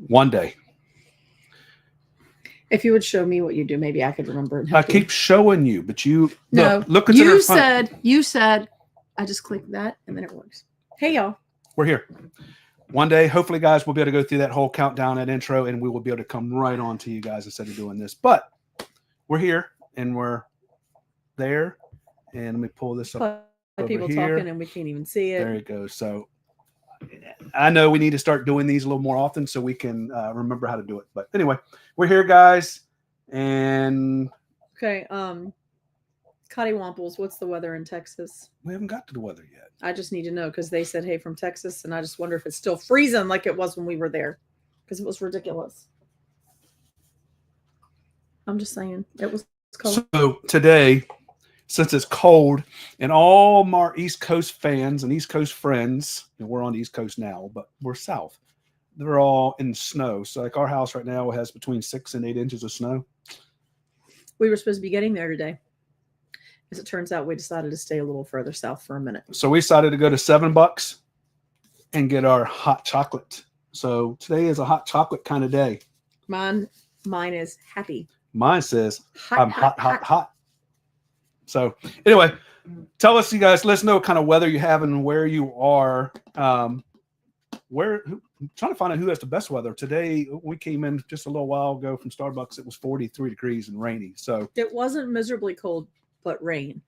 One day. If you would show me what you do, maybe I could remember and I help you. keep showing you, but you No, look what's in our front. you said, I just click that and then it works. Hey, y'all. We're here. One day, hopefully, guys, we'll be able to go through that whole countdown, that intro, and we will be able to come right on to you guys instead of doing this. But we're here and we're there. And let me pull this up. People here. talking and we can't even see it. There you go. So I know we need to start doing these a little more often so we can remember how to do it. But anyway, we're here, guys. And okay, Cottywamples, what's the weather in Texas? We haven't got to the weather yet. I just need to know because they said, hey, from Texas, and I just wonder if it's still freezing like it was when we were there because it was ridiculous. I'm just saying it was cold. So today, since it's cold, and all our East Coast fans and East Coast friends, and we're on the East Coast now, but we're south. They're all in snow. So like our house right now has between 6 and 8 inches of snow. We were supposed to be getting there today. As it turns out, we decided to stay a little further south for a minute. So we decided to go to $7 and get our hot chocolate. So today is a hot chocolate kind of day. Mine is happy. Mine says I'm hot. So anyway, tell us, you guys, let us know what kind of weather you have and where you are. I'm trying to find out who has the best weather. Today, we came in just a little while ago from Starbucks. It was 43 degrees and rainy. So it wasn't miserably cold, but rain.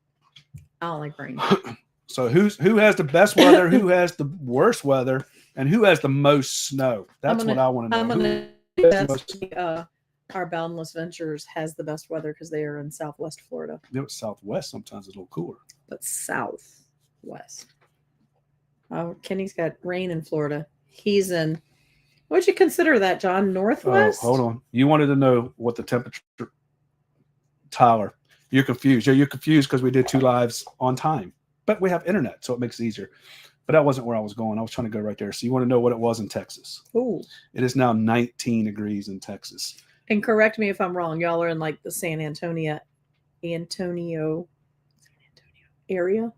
I don't like rain. So who has the best weather, who has the worst weather, and who has the most snow? That's what I want to know. I'm gonna guess our Boundless Ventures has the best weather because they are in Southwest Florida. Southwest sometimes it's a little cooler, but Southwest. Kenny's got rain in Florida. He's in. What'd you consider that, John? Northwest. Hold on. You wanted to know what the temperature. Tyler, you're confused. You're confused because we did 2 lives on time, but we have internet, so it makes it easier. But that wasn't where I was going. I was trying to go right there. So you want to know what it was in Texas? Oh, it is now 19 degrees in Texas. And correct me if I'm wrong. Y'all are in like the San Antonio area.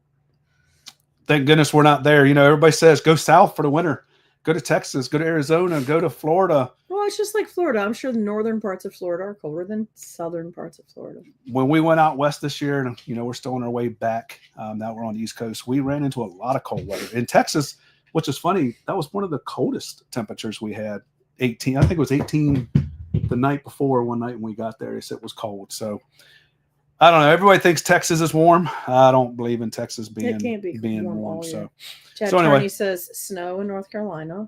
Thank goodness we're not there. You know, everybody says go south for the winter. Go to Texas, go to Arizona, go to Florida. Well, it's just like Florida. I'm sure the northern parts of Florida are colder than southern parts of Florida. When we went out west this year, and we're still on our way back. Now we're on the East Coast. We ran into a lot of cold weather in Texas, which is funny. That was one of the coldest temperatures we had. 18. I think it was 18 the night before. One night when we got there, they said it was cold. So I don't know. Everybody thinks Texas is warm. I don't believe in Texas being warm. So, Chad Turney says snow in North Carolina.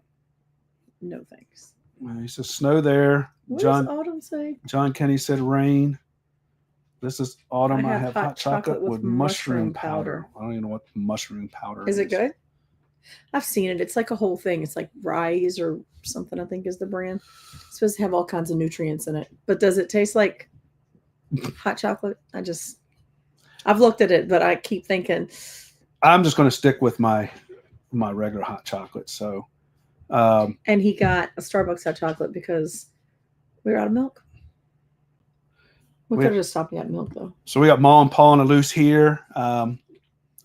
No thanks. He says snow there. What does Autumn say? John Kenny said rain. This is Autumn. I have hot chocolate with mushroom powder. I don't even know what mushroom powder is. Is it good? I've seen it. It's like a whole thing. It's like Rise or something, I think is the brand. It's supposed to have all kinds of nutrients in it. But does it taste like hot chocolate? I've looked at it, but I keep thinking I'm just going to stick with my regular hot chocolate. So and he got a Starbucks hot chocolate because we were out of milk. We could have just stopped and got milk though. So we got Ma and Pa on a loose here.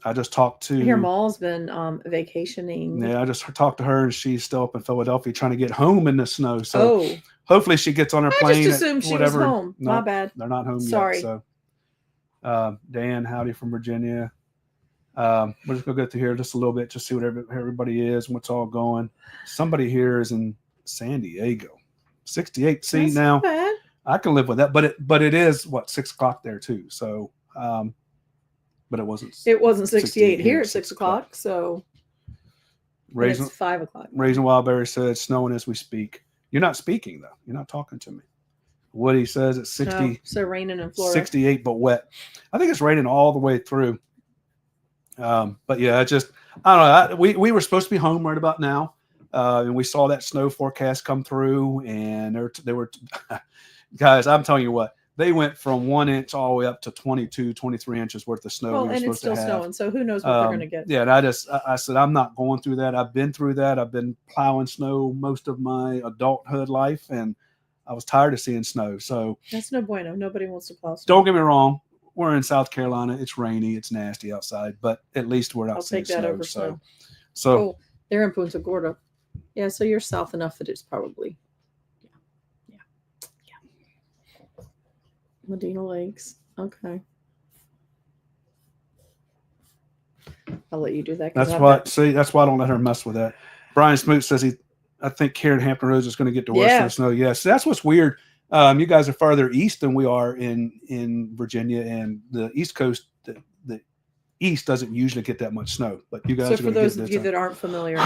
I just talked to here. Ma's been vacationing. Yeah, I just talked to her, and she's still up in Philadelphia trying to get home in the snow. So hopefully she gets on her plane. I just assumed she was home. No, my bad. They're not home Sorry. yet. So Dan, howdy from Virginia. We're just gonna go through here just a little bit, just see what everybody is and what's all going. Somebody here is in San Diego, 68. See, that's now bad. I can live with that, but it is 6 o'clock there too. So, but it wasn't 68 here at 6 o'clock. So it's 5 o'clock. Raisin Wildberry said snowing as we speak. You're not speaking though. You're not talking to me. Woody says it's 60. No, so raining in Florida. 68, but wet. I think it's raining all the way through. But yeah, I don't know. We were supposed to be home right about now. And we saw that snow forecast come through, and they were guys, I'm telling you what, they went from 1 inch all the way up to 22, 23 inches worth of snow. Well, and it's still snowing, so who knows what they're going to get. Yeah, and I said, I'm not going through that. I've been through that. I've been plowing snow most of my adulthood life, and I was tired of seeing snow. So that's no bueno. Nobody wants to plow snow. Don't get me wrong. We're in South Carolina. It's rainy. It's nasty outside, but at least we're not seeing snow. I'll take that over snow. So they're in Punta Gorda. Yeah, so you're south enough that it's probably Medina Lakes. Okay. I'll let you do that. That's what. See, that's why I don't let her mess with that. Brian Smoot says I think here in Hampton Roads is going to get the worst of the snow. Yes, that's what's weird. You guys are farther east than we are in Virginia, and the East Coast, the East doesn't usually get that much snow. But you guys. So are for gonna those get of you this that aren't familiar,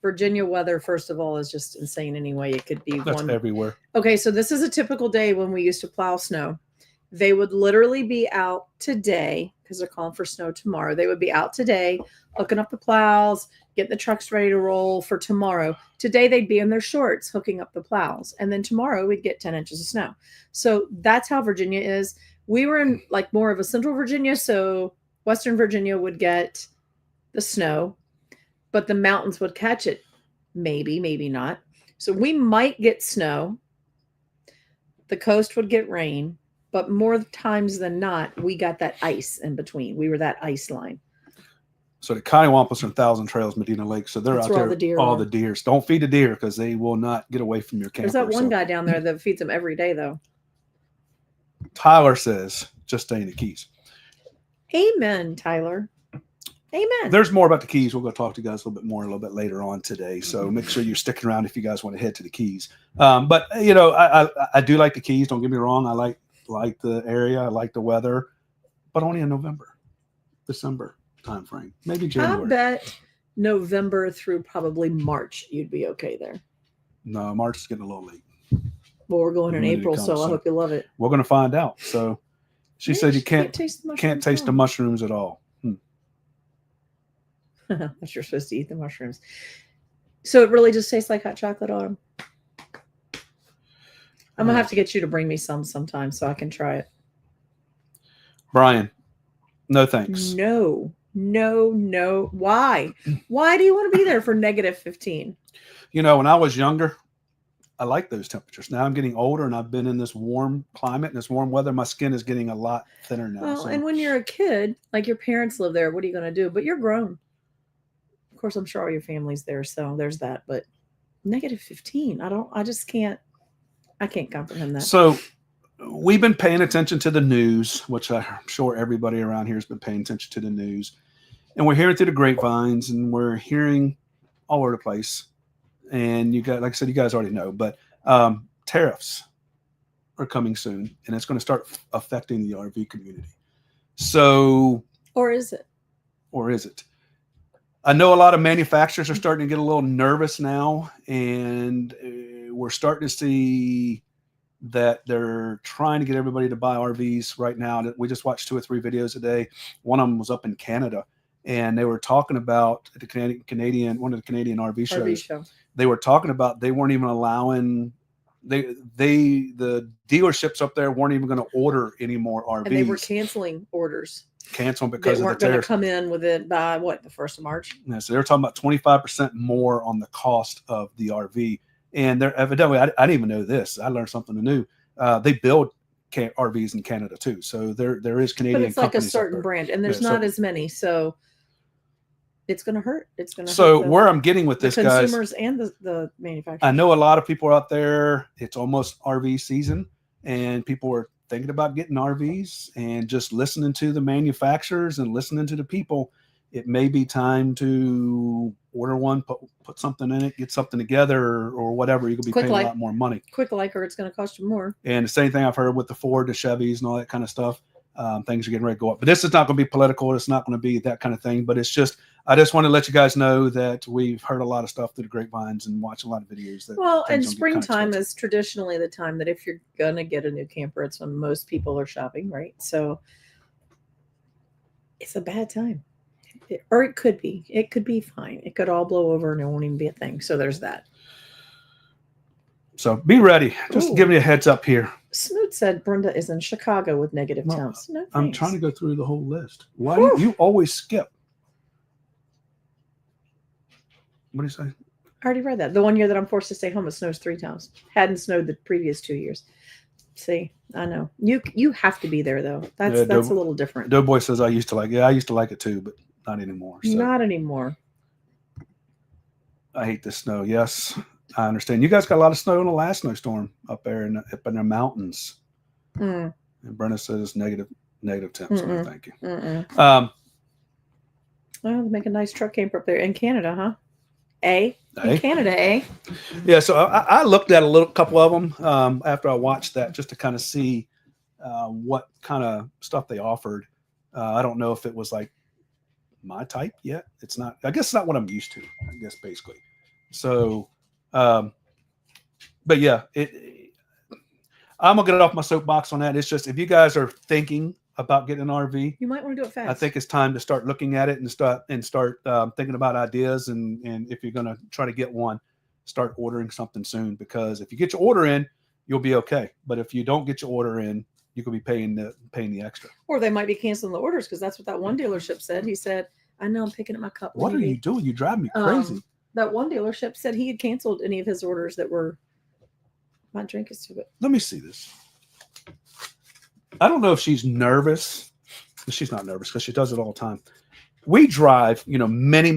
Virginia weather, first of all, is just insane anyway. It could be that's everywhere. Okay, so this is a typical day when we used to plow snow. They would literally be out today because they're calling for snow tomorrow. They would be out today, hooking up the plows, getting the trucks ready to roll for tomorrow. Today they'd be in their shorts hooking up the plows, and then tomorrow we'd get 10 inches of snow. So that's how Virginia is. We were in like more of a central Virginia, so Western Virginia would get the snow, but the mountains would catch it. Maybe, maybe not. So we might get snow. The coast would get rain, but more times than not, we got that ice in between. We were that ice line. So the Conewampus and Thousand Trails, Medina Lake. So they're That's out where there. all the deer all are. the deers. Don't feed the deer because they will not get away from your camper. There's that one guy down there that feeds them every day, though. Tyler says, just stay in the Keys. Amen, Tyler. Amen. There's more about the Keys. We'll go talk to you guys a little bit later on today. So make sure you're sticking around if you guys want to head to the Keys. But you know, I do like the Keys. Don't get me wrong. I like the area. I like the weather, but only in November, December time frame, maybe January. I bet November through probably March you'd be okay there. No, March is getting a little late. Well, we're going in April, so I hope you love it. We're going to find out. So she said you can't taste the mushrooms at all. But you're supposed to eat the mushrooms. So it really just tastes like hot chocolate on them. I'm gonna have to get you to bring me some sometime so I can try it. Brian, no thanks. No. Why? Why do you want to be there for -15? You know, when I was younger, I liked those temperatures. Now I'm getting older and I've been in this warm climate and this warm weather. My skin is getting a lot thinner now. Well, and when you're a kid, like your parents live there, what are you going to do? But you're grown. Of course, I'm sure all your family's there, so there's that. But -15, I can't comprehend that. So we've been paying attention to the news, which I'm sure everybody around here has been paying attention to the news. And we're hearing through the grapevines and we're hearing all over the place. And you got, like I said, you guys already know, but tariffs are coming soon and it's going to start affecting the RV community. So, or is it? I know a lot of manufacturers are starting to get a little nervous now, and we're starting to see that they're trying to get everybody to buy RVs right now. We just watched 2 or 3 videos a day. One of them was up in Canada, and they were talking about the one of the Canadian RV shows. They were talking about they weren't even allowing the dealerships up there weren't even going to order any more RVs. And they were canceling orders. Cancel because they of weren't the going tariffs. to come in with it by what, the 1st of March? Yeah, so they're talking about 25% more on the cost of the RV, and they're evidently. I didn't even know this. I learned something new. They build RVs in Canada too, so there is Canadian. But it's like a certain brand, and there's not as many, so it's going to hurt. It's going to. So where I'm getting with this, guys, consumers and the manufacturers. I know a lot of people out there. It's almost RV season, and people are thinking about getting RVs and just listening to the manufacturers and listening to the people. It may be time to order one, put something in it, get something together, or whatever. You could be paying a lot more money. Quick like, or it's going to cost you more. And the same thing I've heard with the Ford, the Chevys, and all that kind of stuff. Things are getting ready to go up. But this is not going to be political. It's not going to be that kind of thing. But it's just, I just want to let you guys know that we've heard a lot of stuff through the grapevines and watched a lot of videos. And springtime is traditionally the time that if you're going to get a new camper, it's when most people are shopping, right? So it's a bad time. Or it could be. It could be fine. It could all blow over and it won't even be a thing. So there's that. So be ready. Just giving you a heads up here. Smoot said Brenda is in Chicago with negative temps. No, I'm trying to go through the whole list. Why do you always skip? What do you say? I already read that. The one year that I'm forced to stay home, it snows 3 times. Hadn't snowed the previous 2 years. See, I know. You have to be there though. That's a little different. Doughboy says I used to like it too, but not anymore. So. Not anymore. I hate the snow. Yes, I understand. You guys got a lot of snow in the last snowstorm up there in the mountains. And Brenna says negative temps. No, Mm-mm. thank you. Mm-mm. Well, they make a nice truck camper up there in Canada, huh? In Canada, eh? Yeah, so I looked at a couple of them after I watched that just to kind of see what kind of stuff they offered. I don't know if it was like my type yet. It's not. I guess it's not what I'm used to. I guess basically. So, but yeah, I'm gonna get off my soapbox on that. It's just if you guys are thinking about getting an RV, You might want to do it fast. I think it's time to start looking at it and start thinking about ideas. And if you're going to try to get one, start ordering something soon, because if you get your order in, you'll be okay. But if you don't get your order in, you could be paying the extra. Or they might be canceling the orders, because that's what that one dealership said. He said, "I know I'm picking up my cup." What are you doing? You drive me crazy. That one dealership said he had canceled any of his orders that were. My drink is too good. Let me see this. I don't know if she's nervous. She's not nervous because she does it all the time. We drive, many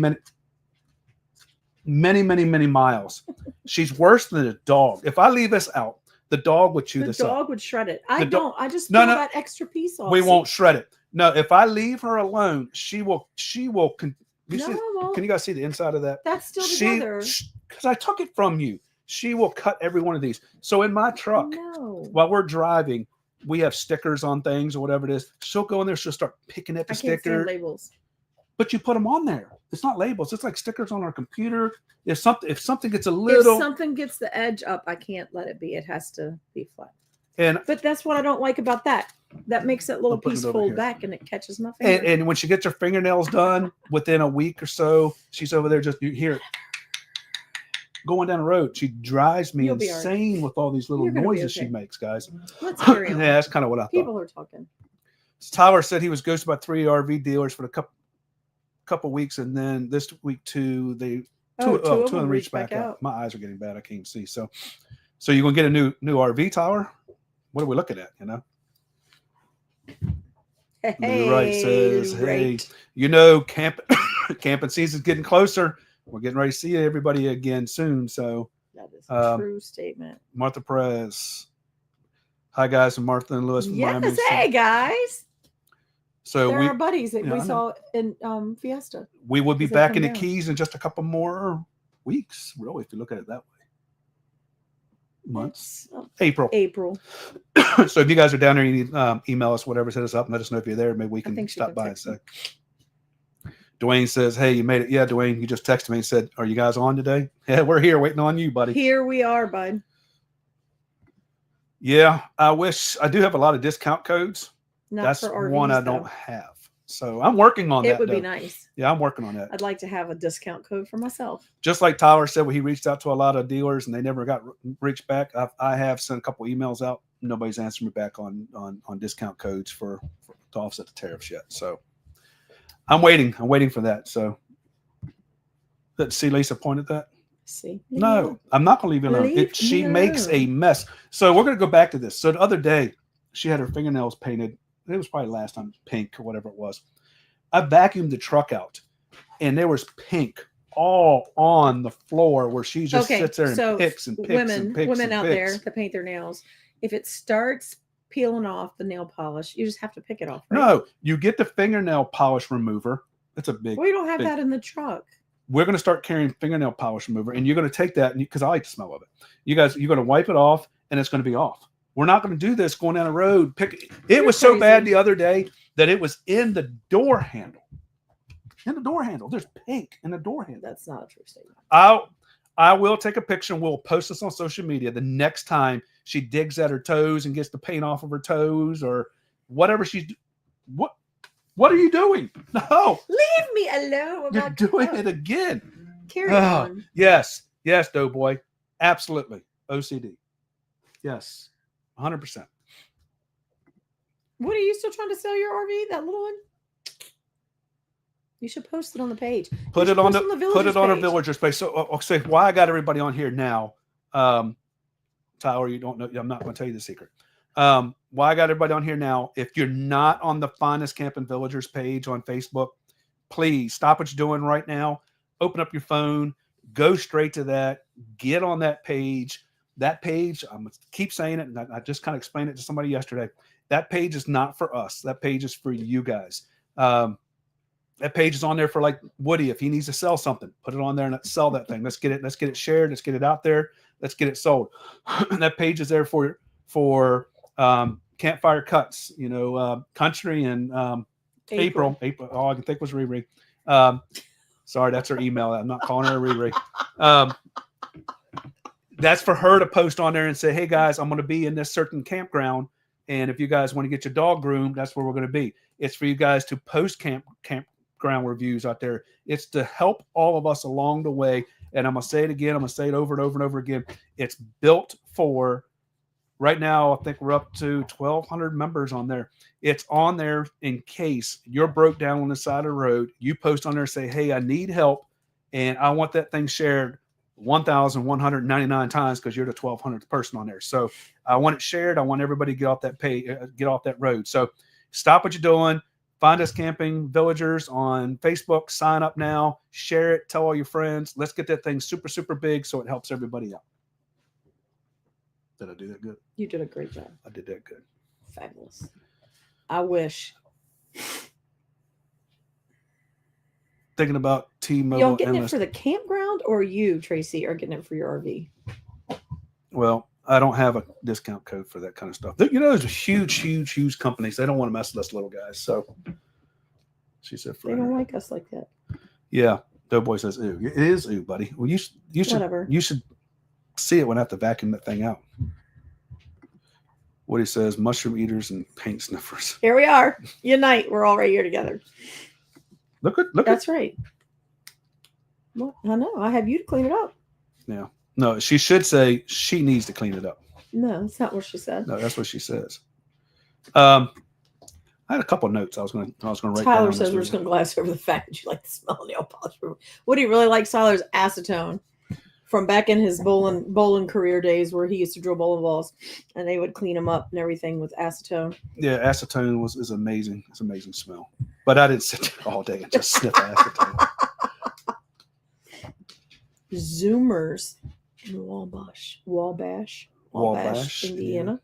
miles. She's worse than a dog. If I leave this out, the dog would chew this up. The dog would shred it. I just no, pull that extra piece off. We won't shred it. No, if I leave her alone, she will. Can you guys see the inside of that? That's still together. Because I took it from you. She will cut every one of these. So in my truck, while we're driving, we have stickers on things or whatever it is. She'll go in there. She'll start picking at the sticker. Labels. But you put them on there. It's not labels. It's like stickers on our computer. If something gets a little, if something gets the edge up, I can't let it be. It has to be flat. But that's what I don't like about that. That makes that little piece fold back and it catches my finger. And when she gets her fingernails done within a week or so, she's over there you hear it going down the road. She drives me insane with all these little noises she makes, guys. Let's carry on. Yeah, that's kind of what I thought. People are talking. Tyler said he was ghosted by 3 RV dealers for a couple weeks, and then this week two of them reached back out. My eyes are getting bad. I can't see. So you're gonna get a new RV, Tyler? What are we looking at? Hey, right says, hey, camping season's getting closer. We're getting ready to see everybody again soon. So that is a true statement. Martha Perez. Hi guys, from Martha and Lewis from Miami. Yes, hey guys. So they're our buddies that we saw in Fiesta. We will be back in the Keys in just a couple more weeks, really, if you look at it that way. Months. April. So if you guys are down there, you need email us, whatever, hit us up and let us know if you're there. Maybe we can stop by and say. Dwayne says, hey, you made it. Yeah, Dwayne, you just texted me and said, are you guys on today? Yeah, we're here waiting on you, buddy. Here we are, bud. Yeah, I do have a lot of discount codes. That's for RVs, one I don't have. So I'm working on that. It would be nice. Yeah, I'm working on that. I'd like to have a discount code for myself. Just like Tyler said, when he reached out to a lot of dealers and they never got reached back. I have sent a couple emails out. Nobody's answered me back on discount codes to offset the tariffs yet. So I'm waiting for that. So let's see, Lisa pointed that. See? No, I'm not going to leave it alone. She makes a mess. So we're going to go back to this. So the other day, she had her fingernails painted. It was probably last time, pink or whatever it was. I vacuumed the truck out, and there was pink all on the floor where she just sits there and picks and picks and picks. Women out there that paint their nails, if it starts peeling off the nail polish, you just have to pick it off. Right? No, you get the fingernail polish remover. It's a big. We don't have that in the truck. We're going to start carrying fingernail polish remover, and you're going to take that because I like the smell of it. You're going to wipe it off, and it's going to be off. We're not going to do this going down the road. It was so bad the other day that it was in the door handle. In the door handle. There's pink in the door handle. That's not a true statement. I will take a picture and we'll post this on social media the next time she digs at her toes and gets the paint off of her toes or whatever she's What are you doing? No. Leave me alone. You're doing it again. Carry on. Yes, Doughboy. Absolutely. OCD. Yes. 100%. What are you still trying to sell your RV? That little one? You should post it on the page. Put it on our villagers page. So I'll say why I got everybody on here now. Tyler, you don't know. I'm not going to tell you the secret. Why I got everybody on here now. If you're not on the Finest Camping Villagers page on Facebook, please stop what you're doing right now. Open up your phone. Go straight to that. Get on that page. That page, I'm going to keep saying it, and I just kind of explained it to somebody yesterday. That page is not for us. That page is for you guys. That page is on there for like Woody. If he needs to sell something, put it on there and sell that thing. Let's get it shared. Let's get it out there. Let's get it sold. That page is there for campfire cuts, country and April. All I can think was Riri. Sorry, that's her email. I'm not calling her Riri. That's for her to post on there and say, hey guys, I'm going to be in this certain campground. And if you guys want to get your dog groomed, that's where we're going to be. It's for you guys to post campground reviews out there. It's to help all of us along the way. And I'm going to say it again. I'm going to say it over and over and over again. It's built for, right now, I think we're up to 1,200 members on there. It's on there in case you're broke down on the side of the road. You post on there, say, hey, I need help. And I want that thing shared 1,199 times because you're the 1,200th person on there. So I want it shared. I want everybody to get off that road. So stop what you're doing. Find us Camping Villagers on Facebook. Sign up now. Share it. Tell all your friends. Let's get that thing super, super big so it helps everybody out. Did I do that good? You did a great job. I did that good. Fabulous. I wish. Thinking about T-Mobile. Y'all getting it for the campground, or you, Tracy, are getting it for your RV? Well, I don't have a discount code for that kind of stuff. Those are huge companies. They don't want to mess with us little guys. So she said, they don't like us like that. Yeah. Doughboy says, ooh. It is ooh, buddy. Well, you should see it when I have to vacuum that thing out. What he says, mushroom eaters and paint sniffers. Here we are. Unite. We're all right here together. Look. That's right. Well, I know. I have you to clean it up. Yeah. No, she should say she needs to clean it up. No, that's not what she said. No, that's what she says. I had a couple of notes I was going to write. Tyler down says we're just going to glass over the fact that you like the smell of nail polish. What he really likes, Tyler's acetone from back in his bowling career days, where he used to drill bowling balls, and they would clean them up and everything with acetone. Yeah, acetone is amazing. It's an amazing smell. But I didn't sit there all day and just sniff acetone. Zoomers in Wabash, Indiana.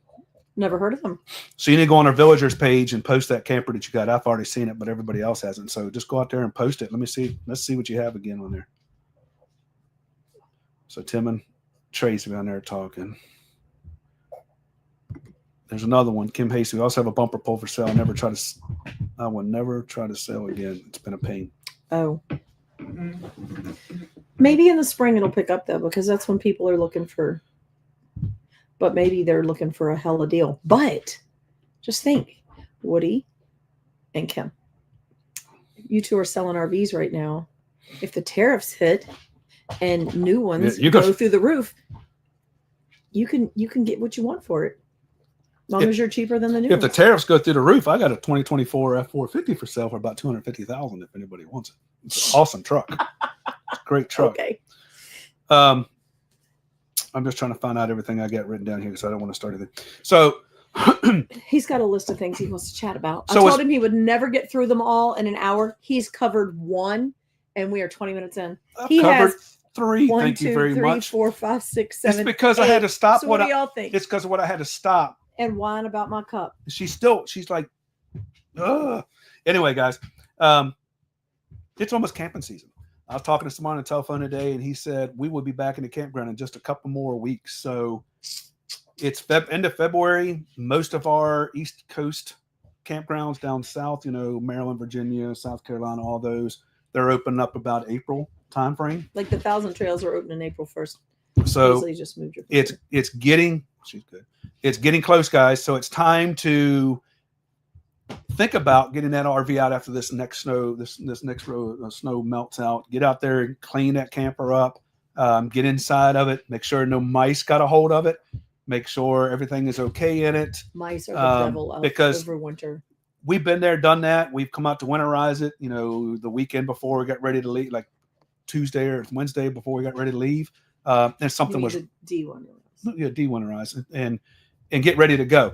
Never heard of them. So you need to go on our villagers page and post that camper that you got. I've already seen it, but everybody else hasn't. So just go out there and post it. Let's see what you have again on there. So Tim and Tracy on there talking. There's another one, Kim Hasty. We also have a bumper pull for sale. I will never try to sell again. It's been a pain. Oh. Maybe in the spring it'll pick up though, because that's when people are looking for. But maybe they're looking for a hella deal. But just think, Woody and Kim, you two are selling RVs right now. If the tariffs hit and new ones go through the roof, you can get what you want for it. As long as you're cheaper than the new ones. If the tariffs go through the roof, I got a 2024 F450 for sale for about $250,000 if anybody wants it. It's an awesome truck. It's a great truck. Okay. I'm just trying to find out everything I got written down here because I don't want to start anything. So he's got a list of things he wants to chat about. I told him he would never get through them all in an hour. He's covered one, and we are 20 minutes in. He covered three. One, Thank you very much. 4, 5, 6, 7. It's because 8. I had to stop. So what do y'all think? It's because of what I had to stop. And whine about my cup. She's like, ugh. Anyway, guys, it's almost camping season. I was talking to someone on the telephone today, and he said we will be back in the campground in just a couple more weeks. So it's end of February. Most of our East Coast campgrounds down south, Maryland, Virginia, South Carolina, all those, they're opening up about April time frame. Like the 1,000 Trails are opening April 1st. So just moved your it's getting. She's good. It's getting close, guys. So it's time to think about getting that RV out after this next snow. This next row of snow melts out. Get out there and clean that camper up. Get inside of it. Make sure no mice got a hold of it. Make sure everything is okay in it. Mice are the devil of overwinter. We've been there, done that. We've come out to winterize it. The weekend before we got ready to leave, like Tuesday or Wednesday before we got ready to leave. And something was de-winterize and get ready to go.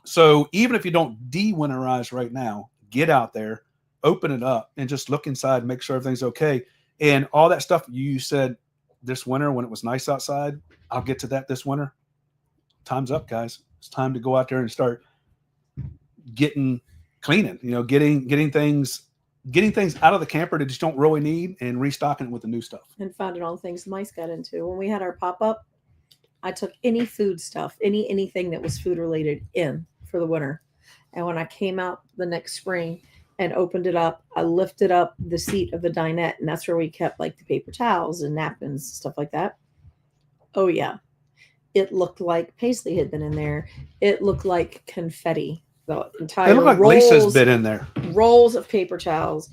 So even if you don't de-winterize right now, get out there, open it up, and just look inside, make sure everything's okay. And all that stuff you said this winter when it was nice outside, I'll get to that this winter. Time's up, guys. It's time to go out there and start cleaning, getting things out of the camper that just don't really need and restocking it with the new stuff. And finding all the things the mice got into. When we had our pop-up, I took any food stuff, anything that was food related in for the winter. And when I came out the next spring and opened it up, I lifted up the seat of the dinette, and that's where we kept like the paper towels and napkins, stuff like that. Oh yeah. It looked like Paisley had been in there. It looked like confetti. The entire It looked like Lisa's been in there. Rolls of paper towels,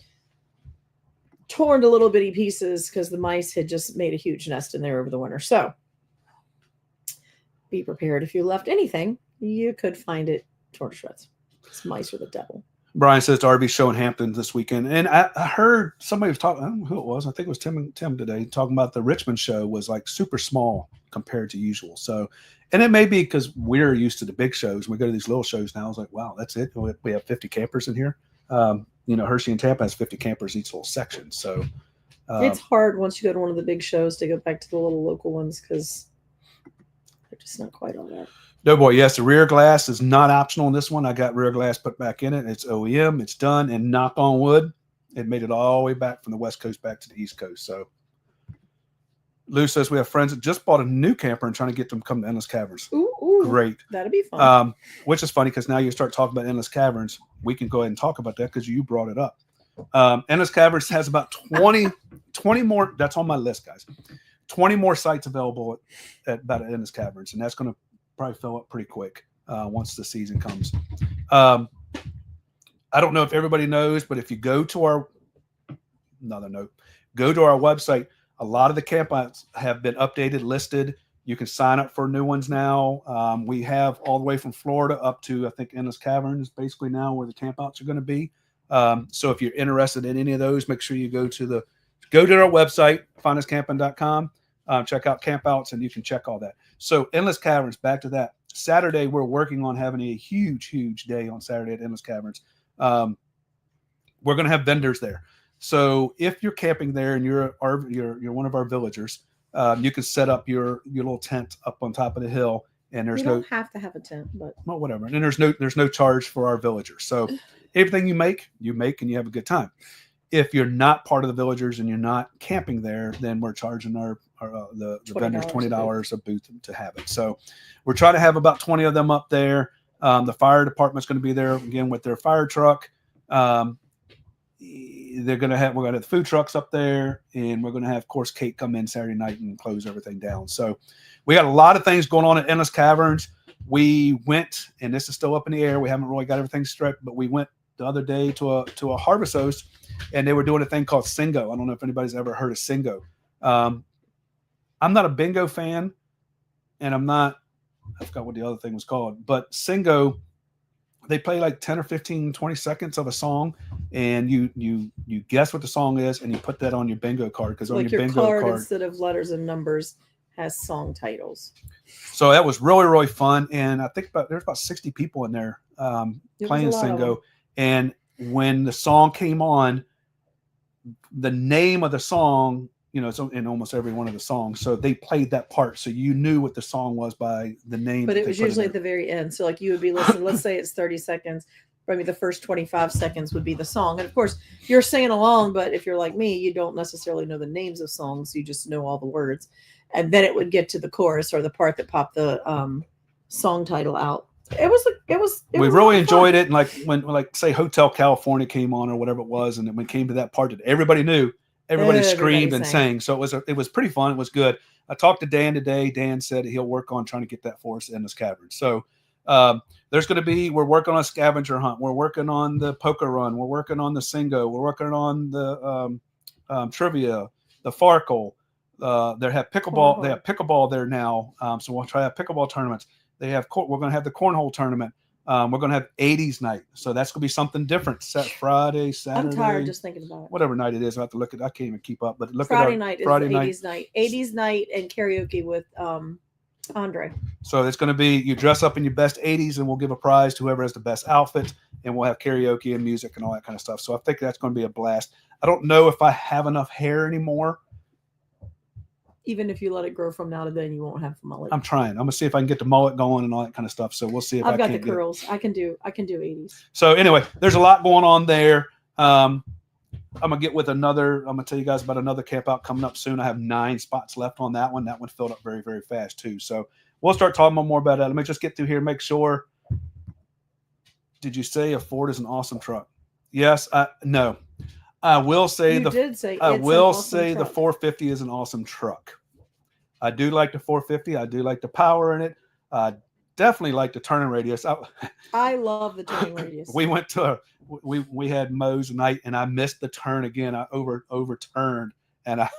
torn to little bitty pieces because the mice had just made a huge nest in there over the winter. So be prepared. If you left anything, you could find it torn to shreds. It's mice are the devil. Brian says the RV show in Hampton this weekend. And I heard somebody was talking, I don't know who it was. I think it was Tim today, talking about the Richmond show was like super small compared to usual. So, and it may be because we're used to the big shows. We go to these little shows now. I was like, wow, that's it. We have 50 campers in here. Hershey and Tampa has 50 campers each little section. So it's hard once you go to one of the big shows to go back to the little local ones because they're just not quite all that. No, boy, yes, the rear glass is not optional in this one. I got rear glass put back in it. It's OEM. It's done. And knock on wood, it made it all the way back from the West Coast back to the East Coast. So Lou says we have friends that just bought a new camper and trying to get them to come to Endless Caverns. Ooh, great. That'd be fun. Which is funny because now you start talking about Endless Caverns. We can go ahead and talk about that because you brought it up. Endless Caverns has about 20 more. That's on my list, guys. 20 more sites available at Endless Caverns, and that's going to probably fill up pretty quick once the season comes. I don't know if everybody knows, but if you go to our website, a lot of the campouts have been updated, listed. You can sign up for new ones now. We have all the way from Florida up to, I think, Endless Caverns basically now where the campouts are going to be. So if you're interested in any of those, make sure you go to our website, finestcamping.com, check out campouts, and you can check all that. So Endless Caverns, back to that. Saturday, we're working on having a huge, huge day on Saturday at Endless Caverns. We're going to have vendors there. So if you're camping there and you're one of our villagers, you can set up your little tent up on top of the hill, and there's you don't have to have a tent, but well, whatever. And there's no charge for our villagers. So everything you make, and you have a good time. If you're not part of the villagers and you're not camping there, then we're charging the vendors $20 a booth to have it. So we're trying to have about 20 of them up there. The fire department's going to be there again with their fire truck. We're going to have the food trucks up there, and we're going to have, of course, Kate come in Saturday night and close everything down. So we got a lot of things going on at Endless Caverns. We went, and this is still up in the air. We haven't really got everything straight, but we went the other day to a harvest host, and they were doing a thing called Singo. I don't know if anybody's ever heard of Singo. I'm not a bingo fan, and I forgot what the other thing was called, but Singo, they play like 10 or 15, 20 seconds of a song, and you guess what the song is, and you put that on your bingo card, because on like your bingo card, card, instead of letters and numbers, has song titles. So that was really, really fun. And I think there's about 60 people in there playing Singo. And when the song came on, the name of the song, it's in almost every one of the songs. So they played that part. So you knew what the song was by the name. But it was usually at the very end. So like you would be listening, let's say it's 30 seconds. Maybe the first 25 seconds would be the song. And of course you're singing along, but if you're like me, you don't necessarily know the names of songs. You just know all the words. And then it would get to the chorus or the part that popped the song title out. We really enjoyed it. And like when say Hotel California came on or whatever it was, and then when it came to that part that everybody knew, everybody screamed and sang. So it was pretty fun. It was good. I talked to Dan today. Dan said he'll work on trying to get that for us in this cavern. So we're working on a scavenger hunt. We're working on the poker run. We're working on the Singo. We're working on the trivia, the Farkle. They have pickleball. They have pickleball there now. So we'll try a pickleball tournaments. We're going to have the cornhole tournament. We're going to have 80s night. So that's going to be something different. Friday, Saturday. I'm tired just thinking about it. Whatever night it is. I have to look at. I can't even keep up. But look Friday at night Friday is night. 80s night. 80s night and karaoke with Andre. So it's going to be you dress up in your best 80s, and we'll give a prize to whoever has the best outfit, and we'll have karaoke and music and all that kind of stuff. So I think that's going to be a blast. I don't know if I have enough hair anymore even if you let it grow from now to then, you won't have a mullet. I'm trying. I'm gonna see if I can get the mullet going and all that kind of stuff. So we'll see if I've got the can't get it. curls. I can do 80s. So anyway, there's a lot going on there. I'm gonna get with another. I'm gonna tell you guys about another camp out coming up soon. I have 9 spots left on that one. That one filled up very, very fast too. So we'll start talking more about that. Let me just get through here. Make sure. Did you say a Ford is an awesome truck? Yes. No. I will say I will say the 450 is an awesome truck. I do like the 450. I do like the power in it. Definitely like the turning radius. I love the turning radius. We went to we had Moe's night and I missed the turn again. I overturned and I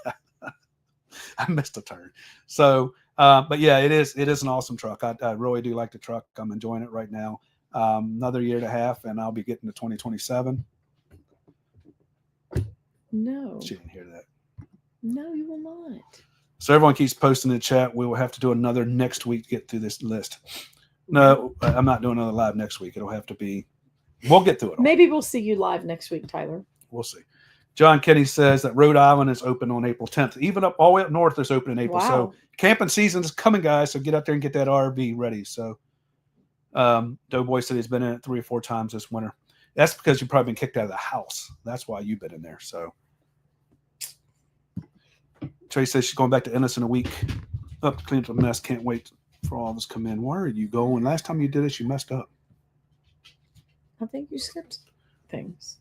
missed the turn. So, but yeah, it is an awesome truck. I really do like the truck. I'm enjoying it right now. Another year and a half, and I'll be getting to 2027. No. She didn't hear that. No, you will not. So everyone keeps posting in the chat. We will have to do another next week to get through this list. No, I'm not doing another live next week. It'll have to be. We'll get through it all. Maybe we'll see you live next week, Tyler. We'll see. John Kenny says that Rhode Island is open on April 10th. Even up all the way up north is open in April. Wow. So camping season is coming, guys. So get out there and get that RV ready. So Doughboy said he's been in it 3 or 4 times this winter. That's because you've probably been kicked out of the house. That's why you've been in there. So Trace says she's going back to Ennis in a week. Up to clean up the mess. Can't wait for all of us to come in. Where are you going? Last time you did this, you messed up. I think you skipped things.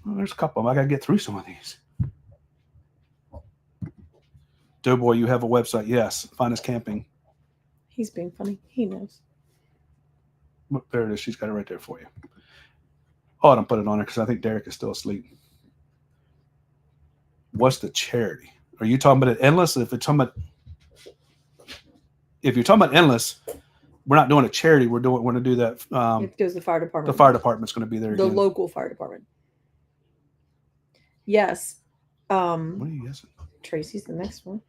Well, there's a couple of them. I got to get through some of these. Doughboy, you have a website. Yes. Finest Camping. He's being funny. He knows. There it is. She's got it right there for you. Oh, I don't put it on there because I think Derek is still asleep. What's the charity? Are you talking about it endless? If you're talking about endless, we're not doing a charity. We're going to do that. It goes to the fire department. The fire department's going to be there. The again. local fire department. Yes. What are you guessing? Tracy's the next one.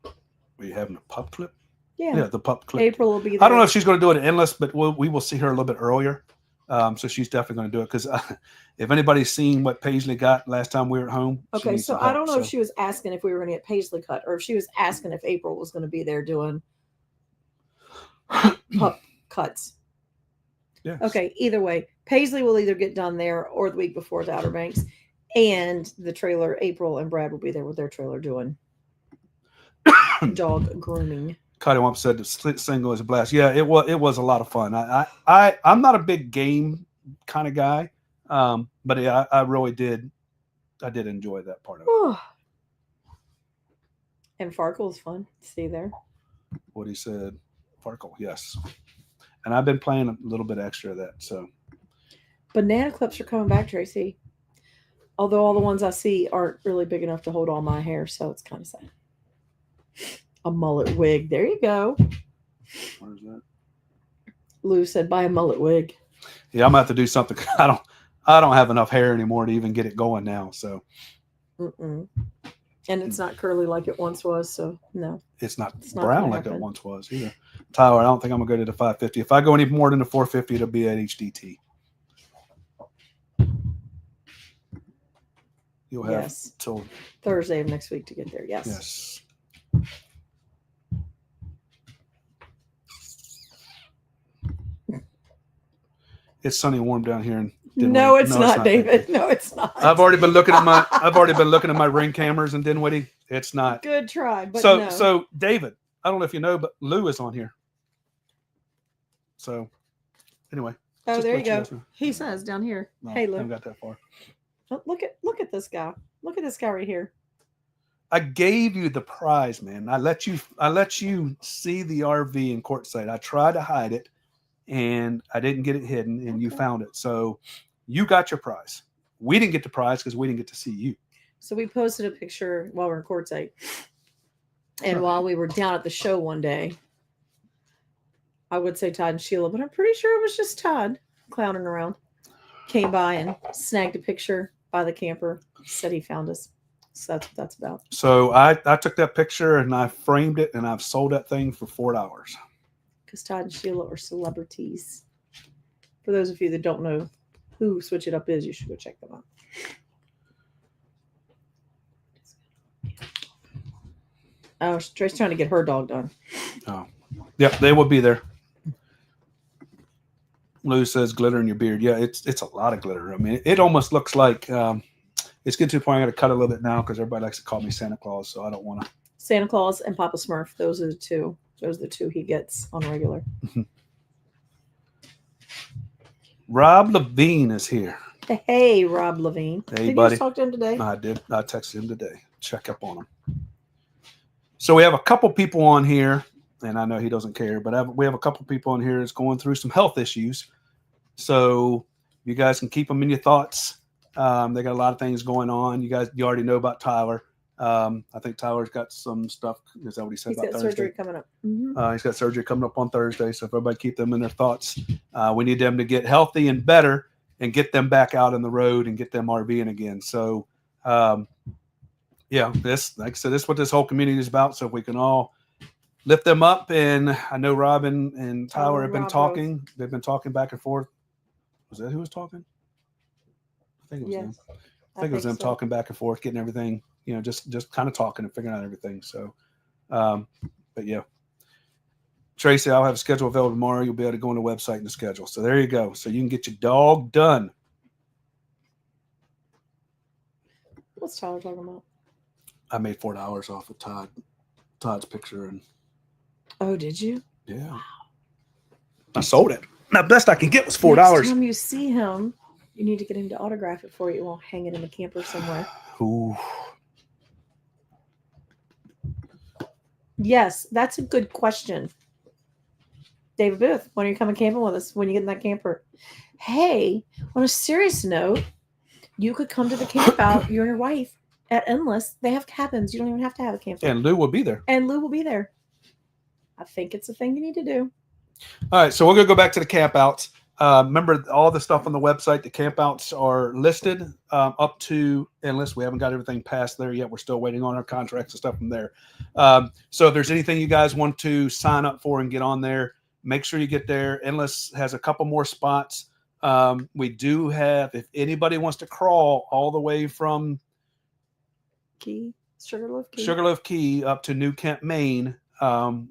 Are you having a pup clip? Yeah. Yeah, the pup clip. April will be there. I don't know if she's going to do it endless, but we will see her a little bit earlier. So she's definitely going to do it because if anybody's seen what Paisley got last time we were at home. Okay, so I don't know if she was asking if we were going to get Paisley cut or if she was asking if April was going to be there doing pup cuts. Yeah. Okay, either way, Paisley will either get done there or the week before at Outer Banks. And the trailer, April and Brad will be there with their trailer doing dog grooming. Cody Wump said the single is a blast. Yeah, it was a lot of fun. I'm not a big game kind of guy, but yeah, I really did. I did enjoy that part of it. And Farkle's fun. See there. What he said, Farkle, yes. And I've been playing a little bit extra of that. So banana clips are coming back, Tracy. Although all the ones I see aren't really big enough to hold all my hair, so it's kind of sad. A mullet wig. There you go. What is that? Lou said, buy a mullet wig. Yeah, I'm gonna have to do something. I don't have enough hair anymore to even get it going now. So, and it's not curly like it once was. So no, it's not not brown like it once was either. Tyler, I don't think I'm gonna go to the 550. If I go any more than the 450, it'll be at HDT. You'll have till Thursday of next week to get there. Yes. Yes. It's sunny and warm down here in Dinwiddie. No, it's not, David. No, it's not. I've already been looking at my ring cameras in Dinwiddie. It's not. Good try, but so David, I don't know if you know, but Lou is on here. So anyway. Oh, there you go. He says down here. No, hey, Lou. I haven't got that far. Look at this guy. Look at this guy right here. I gave you the prize, man. I let you see the RV in Quartzsite. I tried to hide it, and I didn't get it hidden, and you found it. So you got your prize. We didn't get the prize because we didn't get to see you. So we posted a picture while we're in Quartzsite, and while we were down at the show one day, I would say Todd and Sheila, but I'm pretty sure it was just Todd clowning around. Came by and snagged a picture by the camper. Said he found us. So that's what that's about. So I took that picture and I framed it and I've sold that thing for $4. Because Todd and Sheila are celebrities. For those of you that don't know who Switch It Up is, you should go check them out. Oh, Trey's trying to get her dog done. Oh, yep, they will be there. Lou says glitter in your beard. Yeah, it's a lot of glitter. I mean, it almost looks like it's getting to the point I got to cut a little bit now because everybody likes to call me Santa Claus, so I don't want to. Santa Claus and Papa Smurf. Those are the two. Those are the two he gets on a regular. Rob Levine is here. Hey, Rob Levine. Hey, Did buddy. you just talk to him today? I did. I texted him today. Check up on him. So we have a couple people on here, and I know he doesn't care, but we have a couple people on here that's going through some health issues. So you guys can keep them in your thoughts. They got a lot of things going on. You already know about Tyler. I think Tyler's got some stuff. Is that what he said He's about got Thursday? surgery coming up. Mm-hmm. He's got surgery coming up on Thursday. So if everybody keep them in their thoughts, we need them to get healthy and better and get them back out on the road and get them RVing again. So, yeah, this, like I said, this is what this whole community is about. So if we can all lift them up, and I know Rob and Tyler have been talking. Both. They've been talking back and forth. Was that who was talking? I think it was them. I think it was them talking back and forth, getting everything, just kind of talking and figuring out everything. So, but yeah. Tracy, I'll have a schedule available tomorrow. You'll be able to go on the website and the schedule. So there you go. So you can get your dog done. What's Tyler talking about? I made $4 off of Todd's picture. And oh, did you? Yeah. I sold it. Now, best I can get was $4. Next time you see him, you need to get him to autograph it for you. You won't hang it in the camper somewhere. Ooh. Yes, that's a good question. David Booth, when are you coming camping with us? When you get in that camper? Hey, on a serious note, you could come to the camp out, you and your wife, at Endless. They have cabins. You don't even have to have a camper. And Lou will be there. I think it's a thing you need to do. All right, so we're going to go back to the campouts. Remember, all the stuff on the website, the campouts are listed up to Endless. We haven't got everything past there yet. We're still waiting on our contracts and stuff from there. So if there's anything you guys want to sign up for and get on there, make sure you get there. Endless has a couple more spots. We do have, if anybody wants to crawl all the way from Sugarloaf Key up to New Kent, Maine,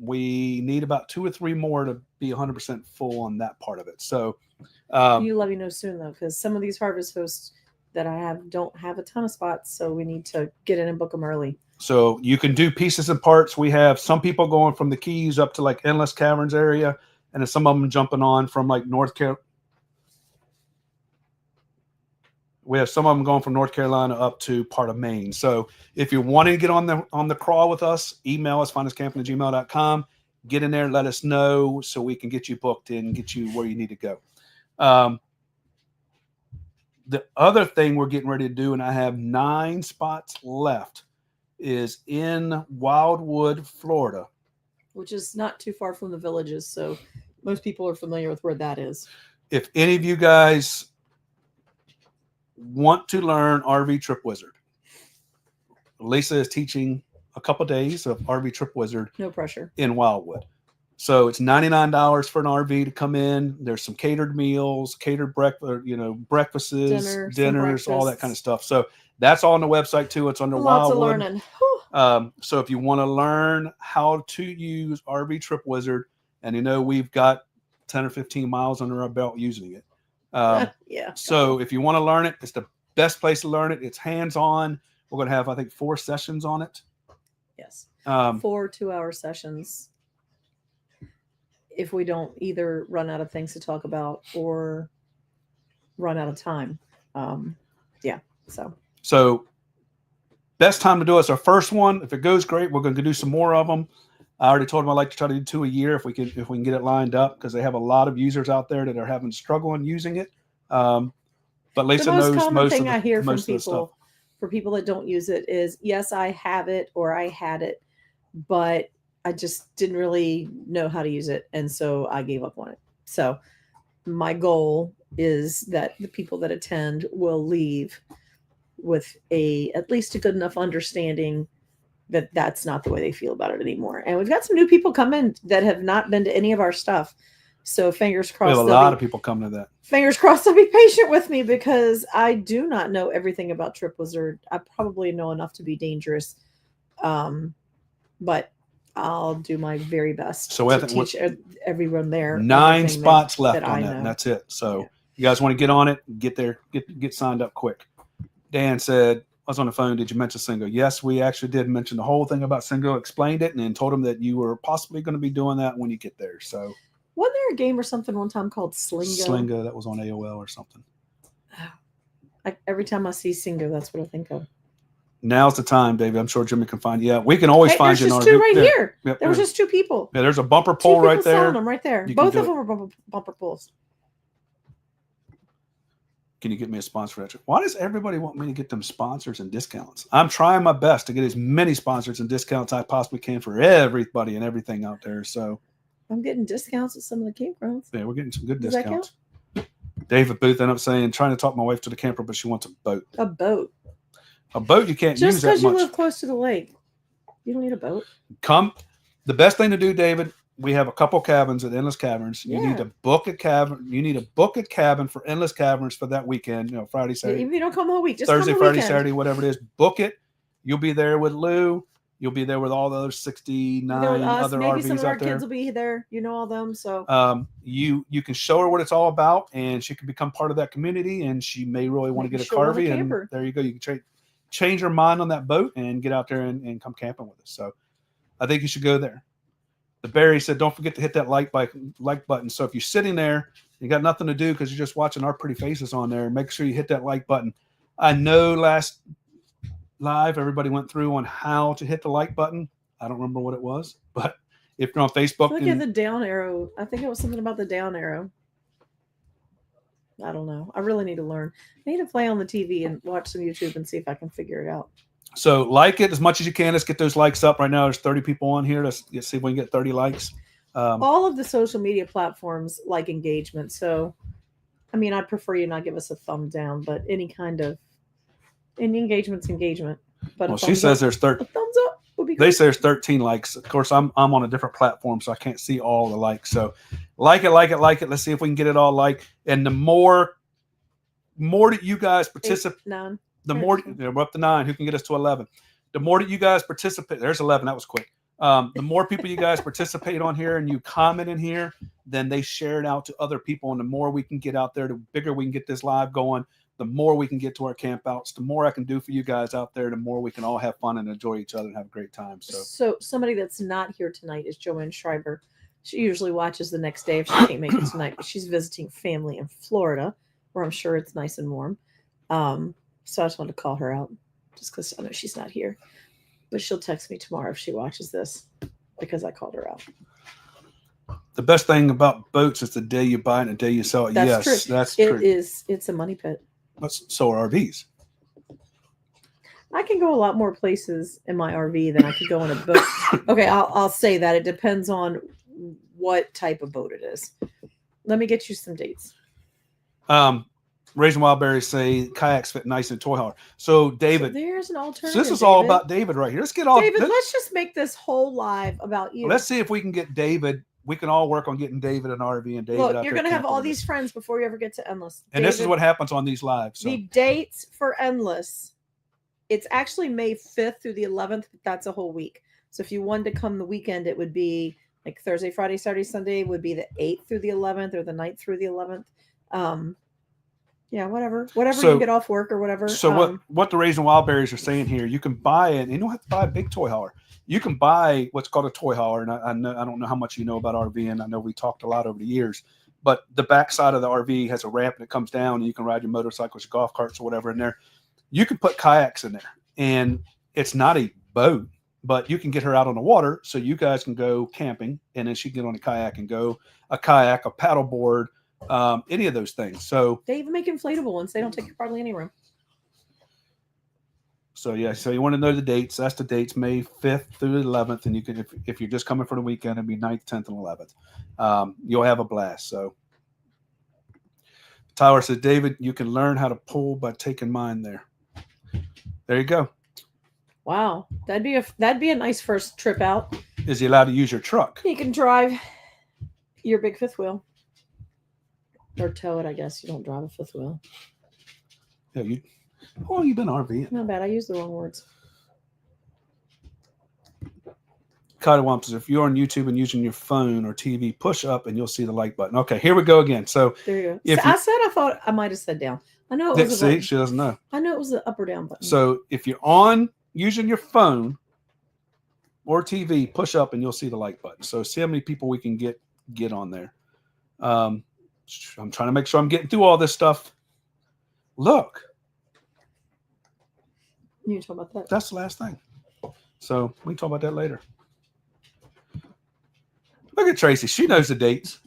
we need about 2 or 3 more to be 100% full on that part of it. So you let me know soon, though, because some of these harvest hosts that I have don't have a ton of spots, so we need to get in and book them early. So you can do pieces and parts. We have some people going from the Keys up to like Endless Caverns area, and then some of them jumping on from like North Carolina. We have some of them going from North Carolina up to part of Maine. So if you're wanting to get on the crawl with us, email us, finduscamping@gmail.com. Get in there, let us know so we can get you booked in, get you where you need to go. The other thing we're getting ready to do, and I have 9 spots left, is in Wildwood, Florida. Which is not too far from the Villages, so most people are familiar with where that is. If any of you guys want to learn RV Trip Wizard, Lisa is teaching a couple of days of RV Trip Wizard. No pressure. In Wildwood. So it's $99 for an RV to come in. There's some catered meals, catered breakfasts, dinners, all that kind of stuff. So that's all on the website too. It's under Wildwood. Lots of learning. So if you want to learn how to use RV Trip Wizard, and we've got 10 or 15 miles under our belt using it. Yeah. So if you want to learn it, it's the best place to learn it. It's hands-on. We're going to have, I think, 4 sessions on it. Yes. 4 2-hour sessions. If we don't either run out of things to talk about or run out of time. Yeah. So best time to do it is our first one. If it goes great, we're going to do some more of them. I already told them I'd like to try to do 2 a year if we can get it lined up, because they have a lot of users out there that are having struggle in using it. But Lisa knows most of the common thing I hear from people, for people that don't use it, is yes, I have it or I had it, but I just didn't really know how to use it, and so I gave up on it. So my goal is that the people that attend will leave with at least a good enough understanding that that's not the way they feel about it anymore. And we've got some new people come in that have not been to any of our stuff. So fingers crossed. We have a lot of people coming to that. Fingers crossed they'll be patient with me, because I do not know everything about Trip Wizard. I probably know enough to be dangerous. but I'll do my very best So I to think teach everyone there 9 everything spots left that on I that, know. and that's it. So Yeah. you guys want to get on it, get there, get signed up quick. Dan said, I was on the phone. Did you mention Singo? Yes, we actually did mention the whole thing about Singo, explained it, and then told him that you were possibly going to be doing that when you get there. So Wasn't there a game or something one time called Slingo? Slingo, that was on AOL or something. Every time I see Singo, that's what I think of. Now's the time, David. I'm sure Jimmy can find you. Yeah, we can always find you in There's our just two right there. here. Yep, there was just two people. Yeah, there's a bumper Two pull right people selling there. them right there. You can Both do of it. them were bumper pulls. Can you get me a sponsor for that? Why does everybody want me to get them sponsors and discounts? I'm trying my best to get as many sponsors and discounts I possibly can for everybody and everything out there. So I'm getting discounts at some of the campgrounds. yeah, we're getting some good Does that discounts. David Booth ended up saying, trying to talk my wife to the camper, but she wants a boat. A boat. A boat you can't Just use that because you much. live close to the lake, you don't need a boat. The best thing to do, David, we have a couple cabins at Endless Caverns. You Yeah. need to book a cabin. You need to book a cabin for Endless Caverns for that weekend. You know, Friday, Saturday, Even if you don't come the whole week, just Thursday, come the Friday, weekend. Saturday, whatever it is. Book it. You'll be there with Lou. You'll be there with all the other 69 There with us. other Maybe RVs some of our out there. kids will be there. You know all them. So You can show her what it's all about, and she can become part of that community. And she may really want to Maybe get a she'll love a Carvey. And camper. there you go. You can change her mind on that boat and get out there and come camping with us. So I think you should go there. The Barry said, don't forget to hit that like button. So if you're sitting there, you got nothing to do because you're just watching our pretty faces on there, make sure you hit that like button. I know last live, everybody went through on how to hit the like button. I don't remember what it was, but if you're on Facebook. Look at the down arrow. I think it was something about the down arrow. I don't know. I really need to learn. I need to play on the TV and watch some YouTube and see if I can figure it out. So like it as much as you can. Let's get those likes up. Right now, there's 30 people on here. Let's see if we can get 30 likes. All of the social media platforms like engagement. So, I mean, I'd prefer you not give us a thumb down, but any engagement's engagement. But well, she says there's 30. A thumbs up would be They great. say there's 13 likes. Of course, I'm on a different platform, so I can't see all the likes. So like it. Let's see if we can get it all like. And the more that you guys participate, 8, 9. the more we're up to 9. Who can get us to 11? The more that you guys participate, there's 11. That was quick. The more people you guys participate on here and you comment in here, then they share it out to other people. And the more we can get out there, the bigger we can get this live going, the more we can get to our campouts, the more I can do for you guys out there, the more we can all have fun and enjoy each other and have a great time. So somebody that's not here tonight is Joanne Schreiber. She usually watches the next day if she can't make it tonight, but she's visiting family in Florida, where I'm sure it's nice and warm. So I just wanted to call her out just because I know she's not here. But she'll text me tomorrow if she watches this because I called her out. The best thing about boats is the day you buy it and the day you sell it. That's yes, true. that's true. It's a money pit. So are RVs. I can go a lot more places in my RV than I could go in a boat. Okay, I'll say that. It depends on what type of boat it is. Let me get you some dates. Raising Wild Berries say kayaks fit nice in a toy hauler. So David, So there's an alternative. so this is all about David right here. Let's get all David, let's just make this whole live about you. Let's see if we can get David. We can all work on getting David an RV and David. Look, out you're there going to have camping all with these us. friends before you ever get to Endless. And David, this is what happens on these lives. So. The dates for Endless, it's actually May 5th through the 11th, but that's a whole week. So if you wanted to come the weekend, it would be like Thursday, Friday, Saturday, Sunday would be the 8th through the 11th or the 9th through the 11th. Yeah, whatever So- you get off work or whatever. So what the Raising Wild Berries are saying here, you can buy it, and you don't have to buy a big toy hauler. You can buy what's called a toy hauler, and I don't know how much you know about RVing. I know we talked a lot over the years, but the backside of the RV has a ramp and it comes down, and you can ride your motorcycles, your golf carts, or whatever in there. You can put kayaks in there, and it's not a boat, but you can get her out on the water, so you guys can go camping, and then she can get on a kayak and go a kayak, a paddle board, any of those things. So they even make inflatable ones. They don't take hardly any room. So yeah, so you want to know the dates. That's the dates, May 5th through the 11th. And you can, if you're just coming for the weekend, it'd be 9th, 10th, and 11th. You'll have a blast. So Tyler said, David, you can learn how to pull by taking mine there. There you go. Wow. That'd be a nice first trip out. Is he allowed to use your truck? You can drive your big fifth wheel. Or tow it, I guess. You don't drive a fifth wheel. Yeah, you've been RVing. Not bad. I used the wrong words. Codywomps, if you're on YouTube and using your phone or TV, push up and you'll see the like button. Okay, here we go again. So There you go. if So I said I thought I might have said down. I know it was a see, button. she doesn't know. I know it was the up or down button. So if you're on using your phone or TV, push up and you'll see the like button. So see how many people we can get on there. I'm trying to make sure I'm getting through all this stuff. Look, you talk about that. that's the last thing. So we can talk about that later. Look at Tracy. She knows the dates.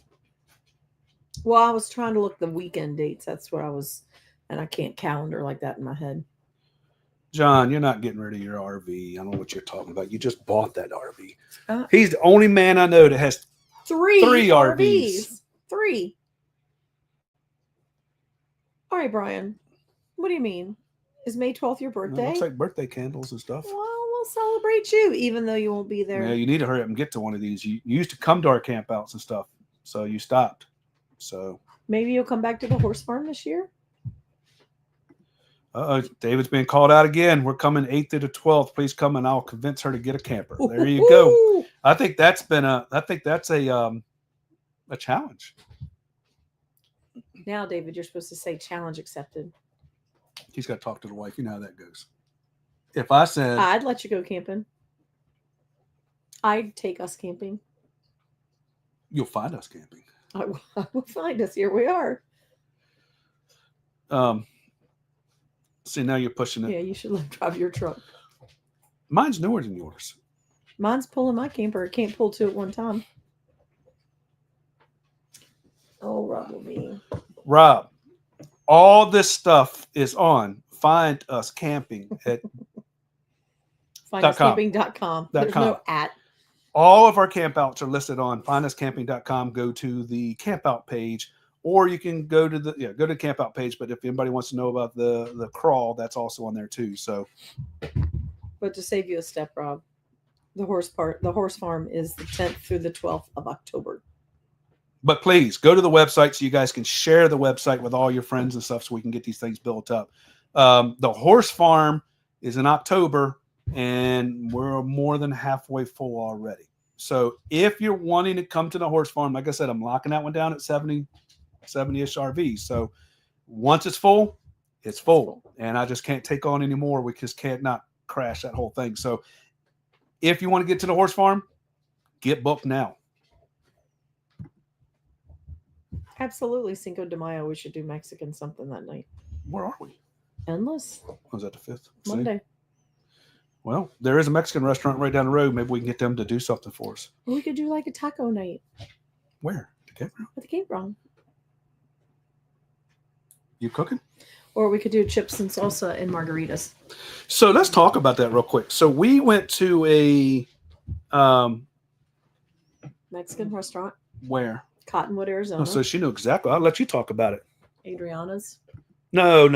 Well, I was trying to look the weekend dates. That's what I was, and I can't calendar like that in my head. John, you're not getting rid of your RV. I don't know what you're talking about. You just bought that RV. He's the only man I know that has three RVs. 3. All right, Brian. What do you mean? Is May 12th your It birthday? looks like birthday candles and stuff. Well, we'll celebrate you, even though you won't be there. Yeah, you need to hurry up and get to one of these. You used to come to our campouts and stuff, so you stopped. So Maybe you'll come back to the horse farm this year. David's being called out again. We're coming 8th to the 12th. Please come and I'll convince her to get a camper. There you go. I think that's a challenge. Now, David, you're supposed to say challenge accepted. He's got to talk to the wife. You know how that goes. If I said I'd let you go camping. I'd take us camping. you'll find us camping. I will find us. Here we are. See, now you're pushing it. Yeah, you should let drive your truck. Mine's newer than yours. Mine's pulling my camper. It can't pull two at one time. Oh, Rob will be. Rob, all this stuff is on Find Us Camping at finduscamping.com. There's no at. all of our campouts are listed on finduscamping.com. Go to the campout page, or you can go to the campout page. But if anybody wants to know about the crawl, that's also on there too. So, But to save you a step, Rob, the horse farm is the 10th through the 12th of October. but please go to the website so you guys can share the website with all your friends and stuff, so we can get these things built up. The horse farm is in October, and we're more than halfway full already. So if you're wanting to come to the horse farm, like I said, I'm locking that one down at 70-ish RVs. So once it's full, it's full. And I just can't take on anymore. We just can't not crash that whole thing. So if you want to get to the horse farm, get booked now. Absolutely. Cinco de Mayo. We should do Mexican something that night. Where are we? Endless. Was that the 5th? See? Monday. Well, there is a Mexican restaurant right down the road. Maybe we can get them to do something for us. We could do like a taco night Where? The campground? at the campground. You cooking? Or we could do chips and salsa and margaritas. So let's talk about that real quick. So we went to a Mexican restaurant, where? Cottonwood, Arizona. Oh, so she knew exactly. I'll let you talk about it. Adriana's. No.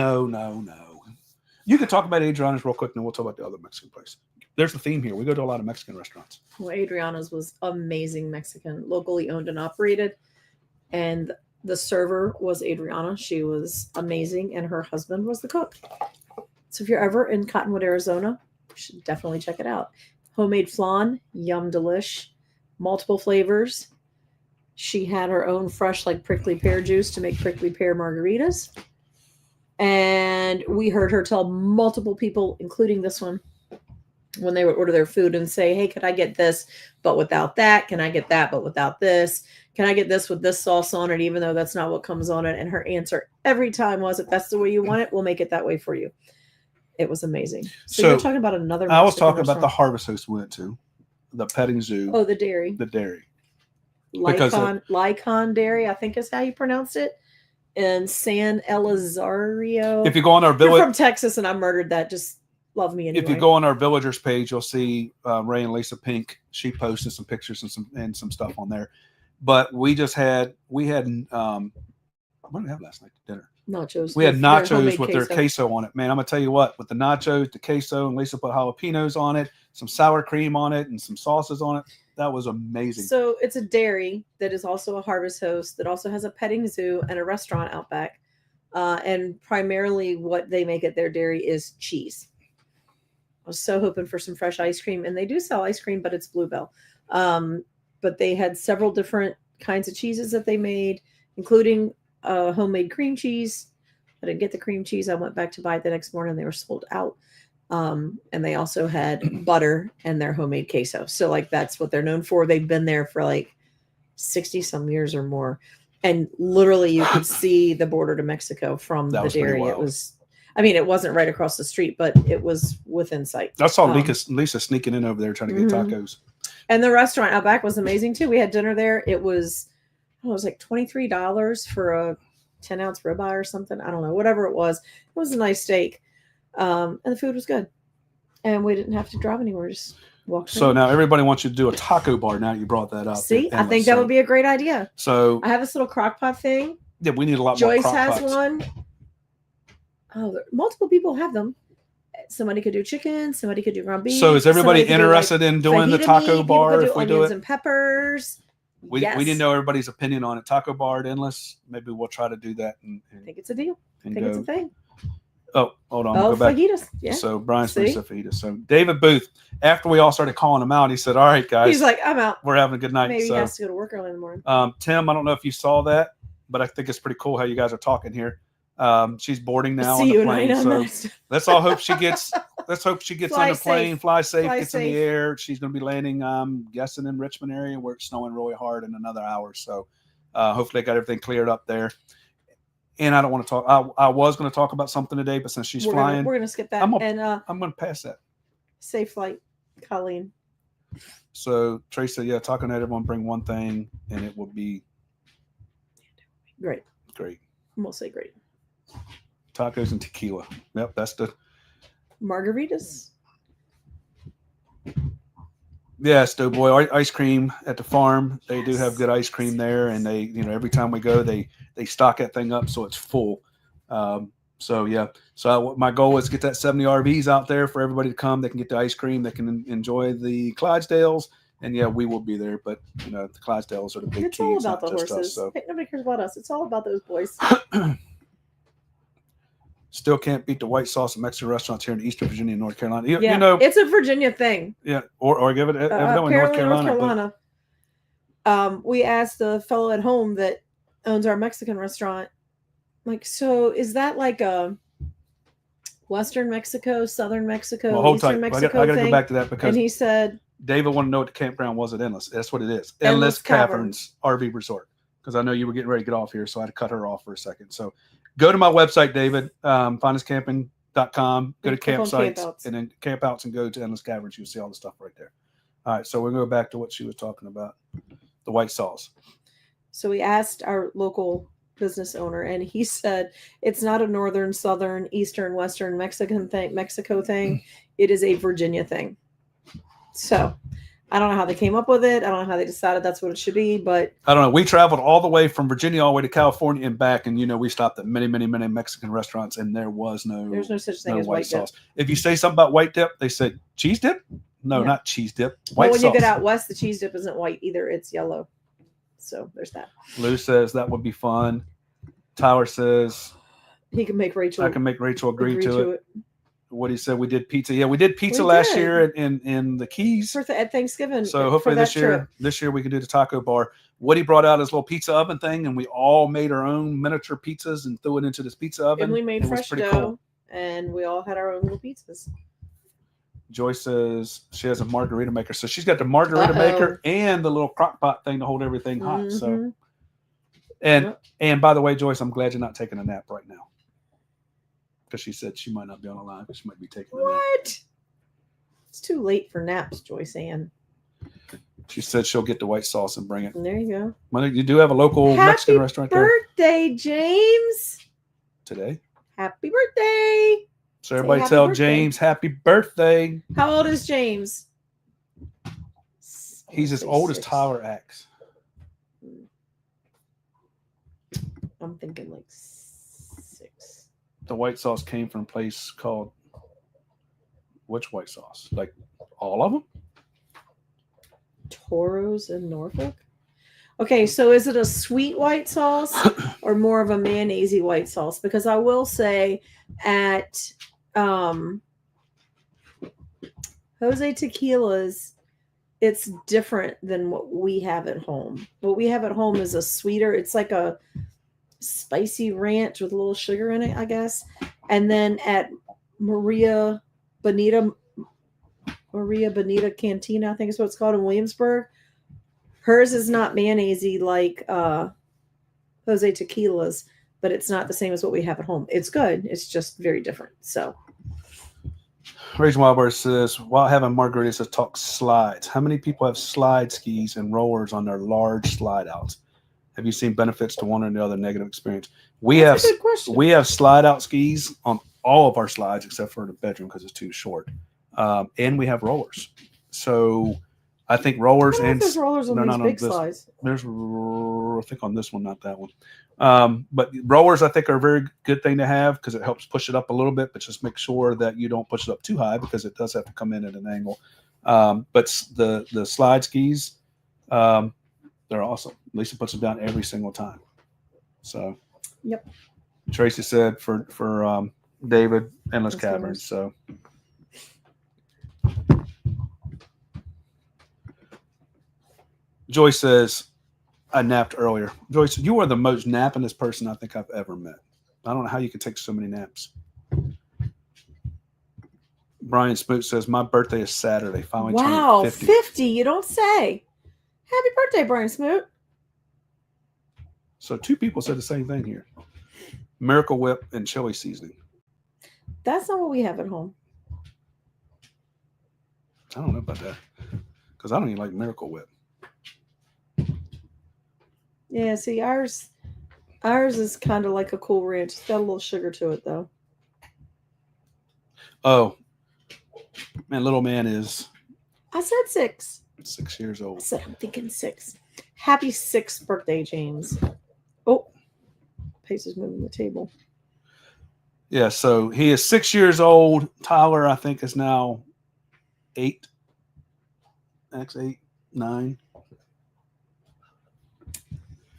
You can talk about Adriana's real quick, and then we'll talk about the other Mexican place. There's the theme here. We go to a lot of Mexican restaurants. Well, Adriana's was amazing Mexican, locally owned and operated. And the server was Adriana. She was amazing, and her husband was the cook. So if you're ever in Cottonwood, Arizona, you should definitely check it out. Homemade flan, yum delish, multiple flavors. She had her own fresh, like prickly pear juice to make prickly pear margaritas. And we heard her tell multiple people, including this one, when they would order their food and say, hey, could I get this, but without that? Can I get that, but without this? Can I get this with this sauce on it, even though that's not what comes on it? And her answer every time was, if that's the way you want it, we'll make it that way for you. It was amazing. So you're talking about another I was Mexican talking about the restaurant. Harvest Host we went to, the petting zoo, Oh, the dairy. the dairy. Because Lycon Dairy, I think is how you pronounce it. In San Elizario. If you go on our You're village, from Texas and I murdered that. Just love me anyway. if you go on our villagers page, you'll see Ray and Lisa Pink. She posted some pictures and some stuff on there. But we had what did we have last night for dinner? Nachos. We had Their nachos homemade with their queso on it. Man, I'm gonna tell you what, with the nachos, the queso, and Lisa put jalapenos on it, some sour cream on it, and some sauces on it. That was amazing. So it's a dairy that is also a Harvest Host that also has a petting zoo and a restaurant out back. And primarily what they make at their dairy is cheese. I was so hoping for some fresh ice cream, and they do sell ice cream, but it's Bluebell. But they had several different kinds of cheeses that they made, including homemade cream cheese. I didn't get the cream cheese. I went back to buy it the next morning. They were sold out. And they also had butter and their homemade queso. So like that's what they're known for. They've been there for like 60 some years or more. And literally you could see the border to Mexico from the dairy. It was, I mean, it wasn't right across the street, but it was within sight. I saw Lisa sneaking in over there trying to get tacos. And the restaurant out back was amazing too. We had dinner there. It was like $23 for a 10-ounce ribeye or something. I don't know, whatever it was. It was a nice steak. And the food was good. And we didn't have to drive anywhere. Just walked So in. now everybody wants you to do a taco bar. Now you brought that up. See, I think that would be a great idea. So I have this little crock pot thing. yeah, we need a lot Joyce more crock has pots. one. Oh, multiple people have them. Somebody could do chicken. Somebody could do ground beef. So is everybody somebody could do, interested in doing the fajita taco meat. bar People if could we do onions it? and peppers. We Yes. didn't know everybody's opinion on it. Taco bar at Endless. Maybe we'll try to do that and I think it's a deal. I and think it's a go. thing. Oh, hold on. Oh, Go back. fajitas. Yeah. So Brian's See? going to fajitas. So David Booth, after we all started calling him out, he said, "All right, guys, He's like, I'm out. we're having a good night." Maybe so he has to go to work early in the morning. Tim, I don't know if you saw that, but I think it's pretty cool how you guys are talking here. She's boarding now on See the you and plane, I on so that. let's all hope she gets. Let's hope she gets Fly on the plane, safe. fly safe, Fly gets in safe. the air. She's going to be landing, I'm guessing, in Richmond area where it's snowing really hard in another hour. So hopefully, they got everything cleared up there. And I don't want to talk. I was going to talk about something today, but since she's flying, we're gonna skip that. I'm gonna- And I'm going to pass that. safe flight, Colleen. So Tracy said, "Yeah, talking to everyone, bring one thing, and it will be Great. great. We'll say great. Tacos and tequila. Yep, that's the Margaritas. yeah, Stowboy ice cream at the farm. They do have good ice cream there, and they, every time we go, they stock that thing up so it's full. So yeah, so my goal is to get that 70 RVs out there for everybody to come. They can get the ice cream. They can enjoy the Clydesdales, and yeah, we will be there. But the Clydesdales are the big It's key. all It's about the not just horses. us, so. Hey, nobody cares about us. It's all about those boys. Still can't beat the white sauce at Mexican restaurants here in Eastern Virginia and North Carolina. You Yeah, know, it's a Virginia thing. yeah, or give it evidently Apparently North Carolina. We asked the fellow at home that owns our Mexican restaurant, like, so is that like a Western Mexico, Southern Mexico, Well, hold Eastern tight. Mexico I got to thing? go back to that because And he said, David wanted to know what the campground was at Endless. That's what it is. Endless Endless Caverns RV Resort. Because I know you were getting ready to get off here, so I had to cut her off for a second. So go to my website, David, finestcamping.com. Go to Click on campsites campouts. and then campouts and go to Endless Caverns. You'll see all the stuff right there. All right, so we'll go back to what she was talking about, the white sauce. so we asked our local business owner, and he said it's not a northern, southern, eastern, western Mexico thing. It is a Virginia thing. So I don't know how they came up with it. I don't know how they decided that's what it should be, but I don't know. We traveled all the way from Virginia all the way to California and back, and we stopped at many, many, many Mexican restaurants, and there was there's no such thing no as white dip. sauce. If you say something about white dip, they said cheese dip. No, Yeah. not cheese dip. Well, White when sauce. you get out west, the cheese dip isn't white either; it's yellow. So there's that. Lou says that would be fun. Tyler says He can make Rachel I can make Rachel agree to it. it. What he said, we did pizza. Yeah, we did pizza We last did. year in the Keys. At Thanksgiving. So for hopefully that this year we can do the taco bar. Woody brought out his little pizza oven thing, and we all made our own miniature pizzas and threw it into this pizza oven. and we made It was fresh pretty dough, cool. and we all had our own little pizzas. Joyce says she has a margarita maker, so she's got the margarita Uh-oh. maker and the little crock pot thing to hold everything hot. So Mhm. and by the way, Joyce, I'm glad you're not taking a nap right now, because she said she might not be on the line, but she might be taking a nap. What? It's too late for naps, Joyce Ann. She said she'll get the white sauce and bring it. And there you go. Well, you do have a local Happy Mexican restaurant there Birthday, James! today. Happy birthday! So everybody happy tell birthday. James happy birthday. How old is James? He's as Say old as 6. Tyler acts. I'm thinking like 6. The white sauce came from a place called which white sauce? Like all of them? Toros in Norfolk. Okay, so is it a sweet white sauce or more of a mayonnaise white sauce? Because I will say at Jose Tequila's, it's different than what we have at home. What we have at home is a sweeter. It's like a spicy ranch with a little sugar in it, I guess. And then at Maria Bonita Cantina, I think is what it's called in Williamsburg. Hers is not mayonnaisey like Jose Tequila's, but it's not the same as what we have at home. It's good. It's just very different. So Raging Wildbird says, while having margaritas, let's talk slides. How many people have slide skis and rollers on their large slide outs? Have you seen benefits to one or the other, negative experience? that's a good question. We have slide out skis on all of our slides except for the bedroom because it's too short. And we have rollers. So I think rollers I don't know if and there's rollers on no, these no, no, big this- slides. there's I think on this one, not that one. But rollers I think are a very good thing to have because it helps push it up a little bit, but just make sure that you don't push it up too high because it does have to come in at an angle. But the slide skis, they're awesome. Lisa puts them down every single time. So Yep. Tracy said for David, Endless That's Caverns. So Joyce says, I napped earlier. Joyce, you are the most nappingest person I think I've ever met. I don't know how you can take so many naps. Brian Smoot says, my birthday is Saturday. Finally Wow, turned 50. 50. You don't say. Happy birthday, Brian Smoot. So two people said the same thing here. Miracle Whip and chili seasoning. That's not what we have at home. I don't know about that because I don't even like Miracle Whip. Yeah, see, ours is kind of like a Cool Ranch. It's got a little sugar to it, though. Oh, man, little man is I said 6. 6 years I old. said I'm thinking 6. Happy 6th birthday, James. Oh, Pace is moving the table. Yeah, so he is 6 years old. Tyler, I think, is now 8. X8, 9.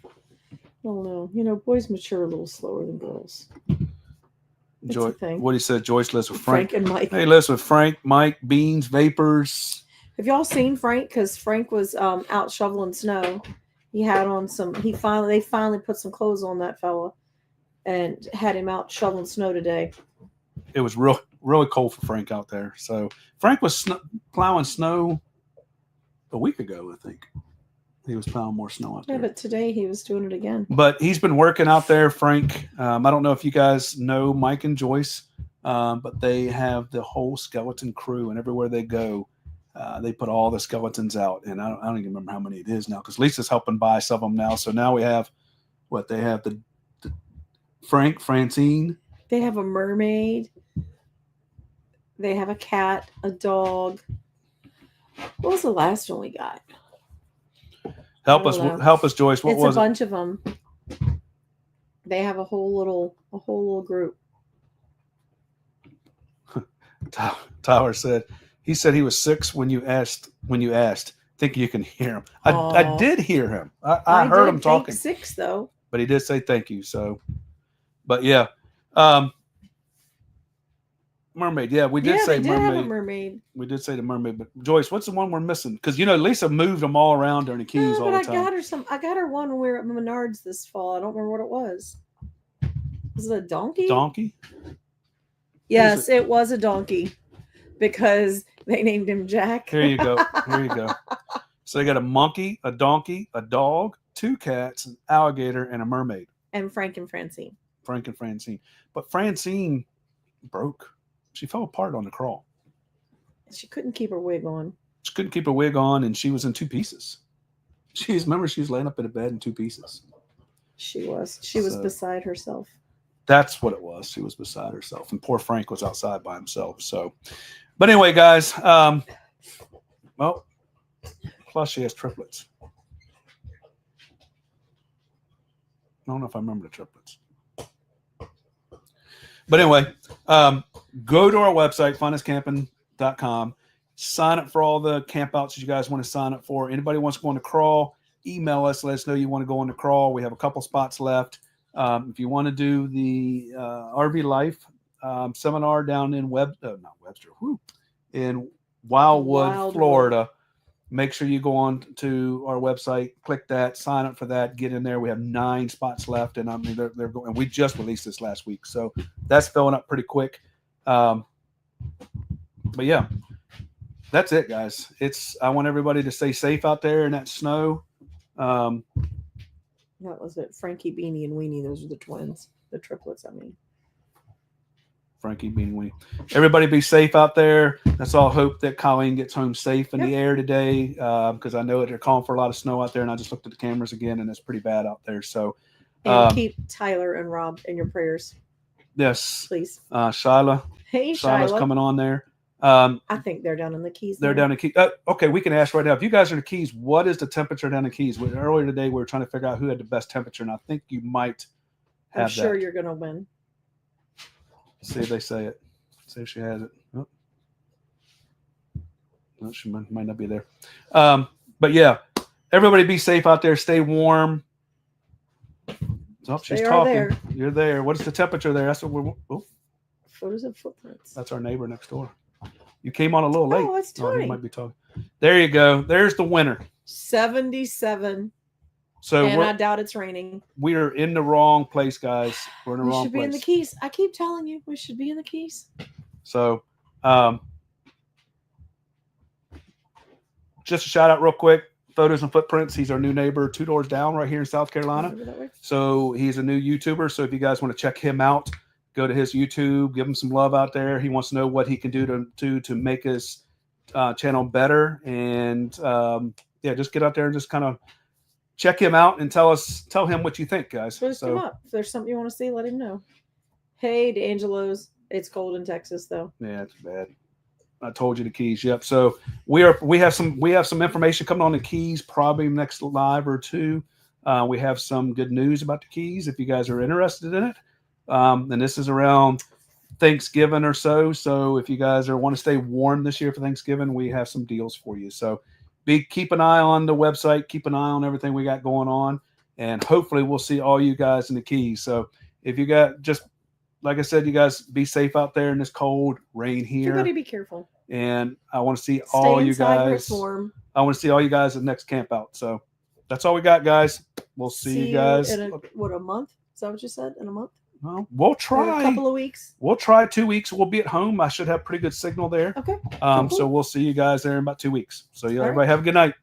I don't know. You know, boys mature a little slower than girls. It's a thing. What he said, Joyce lives with Frank. Frank and Mike. He lives with Frank, Mike, Beans, Vapors. Have y'all seen Frank? Because Frank was out shoveling snow. He had on some. They finally put some clothes on that fella, and had him out shoveling snow today. It was really cold for Frank out there. So Frank was plowing snow a week ago, I think. He was plowing more snow out Yeah, there. but today he was doing it again. But he's been working out there, Frank. I don't know if you guys know Mike and Joyce, but they have the whole skeleton crew, and everywhere they go, they put all the skeletons out. And I don't even remember how many it is now because Lisa's helping buy some of them now. So now we have they have the Francine. They have a mermaid. They have a cat, a dog. What was the last one we got? Help I us, don't know. help us, Joyce. What It's was a it? bunch of them. They have a whole little group. Tyler said he was 6 when you asked. Think you can hear him. I Aw. did hear him. I heard did him talking, think 6 though. but he did say thank you. So, but yeah, mermaid. Yeah, we did say they did have a mermaid. mermaid. We did say the mermaid. But Joyce, what's the one we're missing? Because Lisa moved them all around during the Keys all but the I time. got her I got her one when we were at Menards this fall. I don't remember what it was. Was it a donkey? Donkey. Yes, it was a donkey because they named him Jack. Here you go. Here you go. So they got a monkey, a donkey, a dog, 2 cats, an alligator, and a mermaid. And Frank and Francine. Frank and Francine. But Francine broke. She fell apart on the crawl. She couldn't keep her wig on. She couldn't keep her wig on, and she was in 2 pieces. Remember, she was laying up in a bed in 2 pieces. She was. She was So- beside herself. That's what it was. She was beside herself, and poor Frank was outside by himself. So, but anyway, guys, well, plus she has triplets. I don't know if I remember the triplets. But anyway, go to our website, funnestcamping.com. Sign up for all the campouts that you guys want to sign up for. Anybody wants to go on the crawl, email us. Let us know you want to go on the crawl. We have a couple spots left. If you want to do the RV Life seminar down in in Wildwood, Wildwood. Florida, make sure you go on to our website, click that, sign up for that, get in there. We have 9 spots left, and I mean they're going. And we just released this last week, so that's filling up pretty quick. But yeah, that's it, guys. I want everybody to stay safe out there in that snow. That was it. Frankie, Beanie, and Weenie. Those are the twins, the triplets. I mean, Frankie, Beanie, Weenie. Everybody be safe out there. Let's all hope that Colleen gets home safe in the air today, because I know they're calling for a lot of snow out there, and I just looked at the cameras again, and it's pretty bad out there. So, and keep Tyler and Rob in your prayers, yes, please. Shyla. Hey, Shyla's Shyla. coming on there. I think they're down in the Keys. They're down in Keys. Okay, we can ask right now. If you guys are in the Keys, what is the temperature down in Keys? Earlier today, we were trying to figure out who had the best temperature, and I think you might have I'm sure that. you're going to win. See if they say it. See if she has it. Oh. No, she might not be there. But yeah, everybody be safe out there. Stay warm. Oh, she's They are talking. there. You're there. What is the temperature there? That's what we're. Oh, Photos of footprints. that's our neighbor next door. You came on a little late. Oh, it's He Tony. might be talking. There you go. There's the winner. 77. So And I doubt it's raining. we are in the wrong place, guys. We're in the We wrong should be place. in the Keys. I keep telling you, we should be in the Keys. So, just a shout out real quick. Photos and Footprints. He's our new neighbor 2 doors down right here in South Carolina. Over that way. So he's a new YouTuber. So if you guys want to check him out, go to his YouTube, give him some love out there. He wants to know what he can do to make his channel better. And yeah, just get out there and just kind of check him out and tell him what you think, guys. Post him up. If there's something you want to see, let him know. Hey, D'Angelo's. It's cold in Texas, though. Yeah, it's bad. I told you the Keys. Yep. So we have some information coming on the Keys probably next live or 2. We have some good news about the Keys if you guys are interested in it. And this is around Thanksgiving or so. So if you guys want to stay warm this year for Thanksgiving, we have some deals for you. So keep an eye on the website, keep an eye on everything we got going on, and hopefully we'll see all you guys in the Keys. So if you got like I said, you guys be safe out there in this cold rain here. Everybody be careful. And I want to see Stay all you inside where guys. it's warm. I want to see all you guys at the next camp out. So that's all we got, guys. We'll see you guys. In a month? Is that what you said? In a month? Well, we'll Or try. a couple of weeks? We'll try 2 weeks. We'll be at home. I should have pretty good signal there. Okay. So we'll see you guys there in about 2 weeks. So yeah, All right. everybody have a good night.